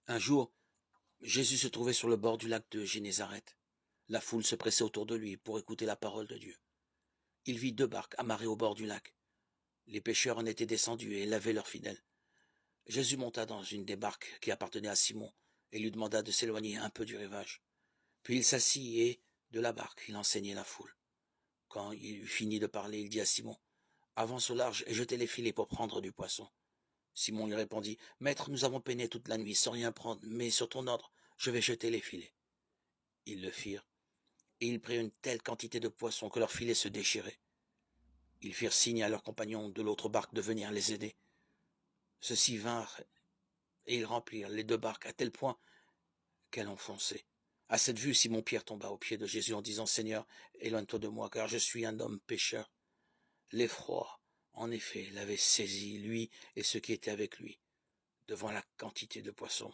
Un jour, Jésus se trouvait sur le bord du lac de Génézareth. La foule se pressait autour de lui pour écouter la parole de Dieu. Il vit 2 barques amarrées au bord du lac. Les pêcheurs en étaient descendus et lavaient leurs fidèles. Jésus monta dans une des barques qui appartenait à Simon et lui demanda de s'éloigner un peu du rivage. Puis il s'assit et, de la barque, il enseignait la foule. Quand il eut fini de parler, il dit à Simon, « Avance au large et jetez les filets pour prendre du poisson. » Simon lui répondit, « Maître, nous avons peiné toute la nuit sans rien prendre, mais sur ton ordre, je vais jeter les filets. » Ils le firent, et ils prirent une telle quantité de poissons que leurs filets se déchiraient. Ils firent signe à leurs compagnons de l'autre barque de venir les aider. Ceux-ci vinrent, et ils remplirent les 2 barques à tel point qu'elles enfonçaient. À cette vue, Simon-Pierre tomba aux pieds de Jésus en disant, « Seigneur, éloigne-toi de moi, car je suis un homme pécheur. » L'effroi, en effet, l'avait saisi, lui et ceux qui étaient avec lui, devant la quantité de poissons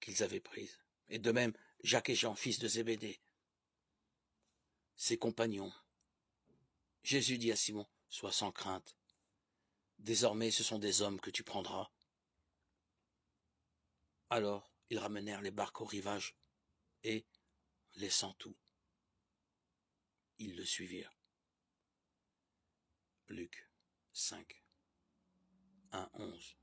qu'ils avaient prise. Et de même, Jacques et Jean, fils de Zébédée, ses compagnons. Jésus dit à Simon, « Sois sans crainte. Désormais, ce sont des hommes que tu prendras. » Alors, ils ramenèrent les barques au rivage, et, laissant tout, ils le suivirent. Luc 5, 1, 11.